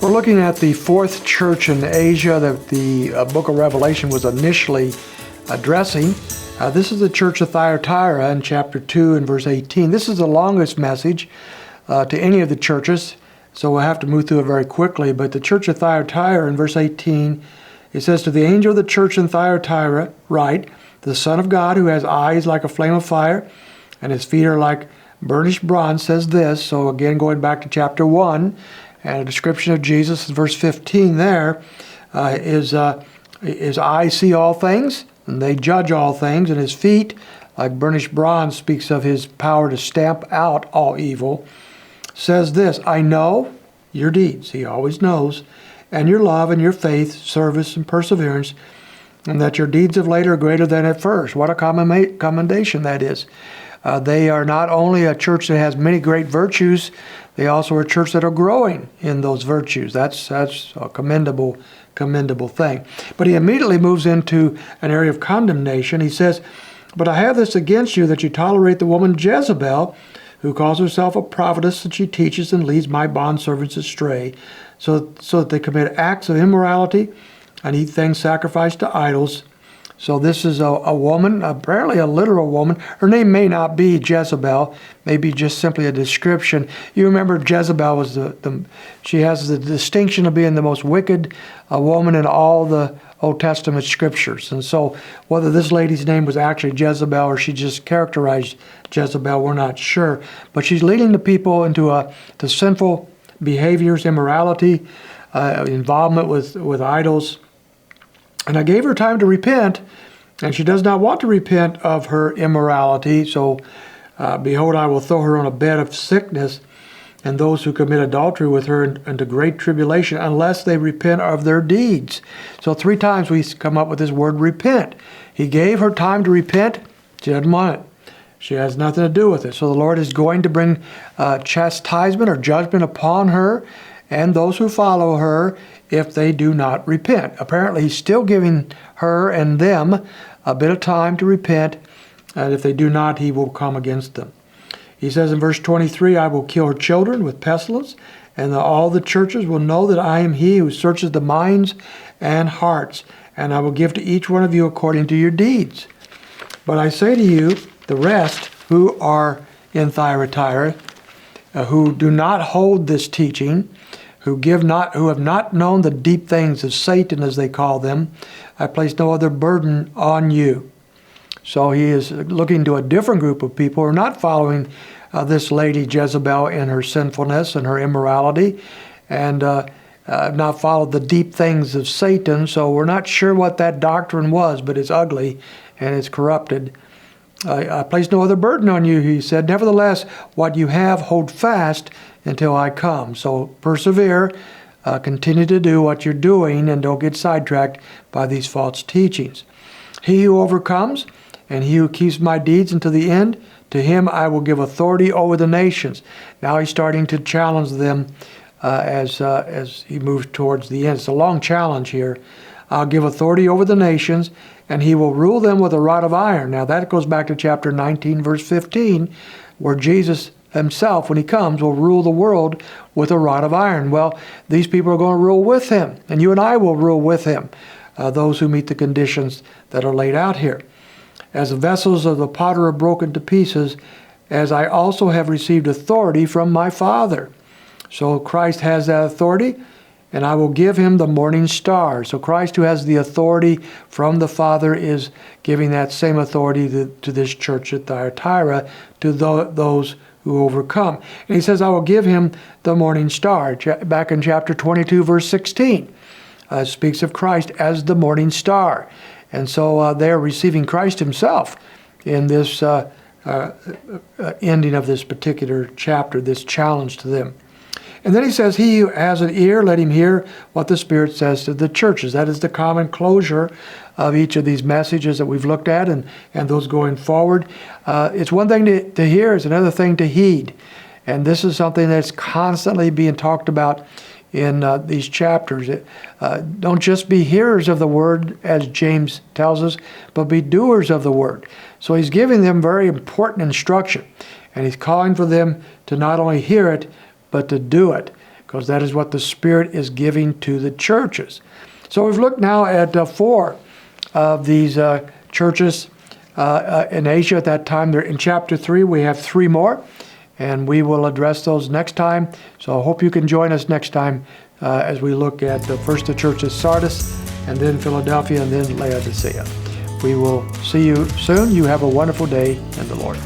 We're looking at the fourth church in Asia that the book of Revelation was initially addressing. This is the church of Thyatira in chapter 2 and verse 18. This is the longest message to any of the churches, so we'll have to move through it very quickly. But the church of Thyatira in verse 18, it says, "To the angel of the church in Thyatira write, the Son of God, who has eyes like a flame of fire, and his feet are like burnished bronze, says this." So again, going back to chapter 1, and a description of Jesus in verse 15 there, his eyes see all things, and they judge all things, and his feet, like burnished bronze, speaks of his power to stamp out all evil, says this, "I know your deeds," he always knows, "and your love and your faith, service and perseverance, and that your deeds of late are greater than at first." What a commendation that is. They are not only a church that has many great virtues, they also are a church that are growing in those virtues. That's a commendable thing. But he immediately moves into an area of condemnation. He says, "But I have this against you, that you tolerate the woman Jezebel, who calls herself a prophetess, and she teaches and leads my bondservants astray, so that they commit acts of immorality and eat things sacrificed to idols." So this is a woman, apparently a literal woman. Her name may not be Jezebel, maybe just simply a description. You remember Jezebel was she has the distinction of being the most wicked woman in all the Old Testament scriptures. And so whether this lady's name was actually Jezebel or she just characterized Jezebel, we're not sure. But she's leading the people into to sinful behaviors, immorality, involvement with idols. "And I gave her time to repent, and she does not want to repent of her immorality. So, behold, I will throw her on a bed of sickness, and those who commit adultery with her into great tribulation, unless they repent of their deeds." So 3 times we come up with this word repent. He gave her time to repent. She doesn't want it. She has nothing to do with it. So the Lord is going to bring chastisement or judgment upon her and those who follow her if they do not repent. Apparently, he's still giving her and them a bit of time to repent, and if they do not, he will come against them. He says in verse 23, "I will kill her children with pestilence, and all the churches will know that I am he who searches the minds and hearts, and I will give to each one of you according to your deeds. But I say to you, the rest who are in Thyatira, who do not hold this teaching, who have not known the deep things of Satan, as they call them, I place no other burden on you." So he is looking to a different group of people who are not following this lady Jezebel in her sinfulness and her immorality, and have not followed the deep things of Satan. So we're not sure what that doctrine was, but it's ugly and it's corrupted. "I place no other burden on you," he said. "Nevertheless, what you have, hold fast until I come." So persevere, continue to do what you're doing, and don't get sidetracked by these false teachings. "He who overcomes and he who keeps my deeds until the end, to him I will give authority over the nations." Now he's starting to challenge them as he moves towards the end. It's a long challenge here. "I'll give authority over the nations, and he will rule them with a rod of iron." Now that goes back to chapter 19, verse 15, where Jesus himself, when he comes, will rule the world with a rod of iron. Well, these people are going to rule with him, and you and I will rule with him, those who meet the conditions that are laid out here. "As the vessels of the potter are broken to pieces, as I also have received authority from my Father." So Christ has that authority, and I will give him the morning star. So Christ, who has the authority from the Father, is giving that same authority to this church at Thyatira, to those who overcome. And he says, "I will give him the morning star." Back in chapter 22, verse 16, speaks of Christ as the morning star. And so they are receiving Christ himself in this ending of this particular chapter, this challenge to them. And then he says, "He who has an ear, let him hear what the Spirit says to the churches." That is the common closure of each of these messages that we've looked at and those going forward. It's one thing to hear, it's another thing to heed. And this is something that's constantly being talked about in these chapters. Don't just be hearers of the word, as James tells us, but be doers of the word. So he's giving them very important instruction. And he's calling for them to not only hear it, but to do it. because that is what the Spirit is giving to the churches. So we've looked now at 4 of these churches in Asia at that time. They're in chapter 3. We have 3 more, and we will address those next time. So I hope you can join us next time as we look at first the church of Sardis, and then Philadelphia, and then Laodicea. We will see you soon. You have a wonderful day in the Lord.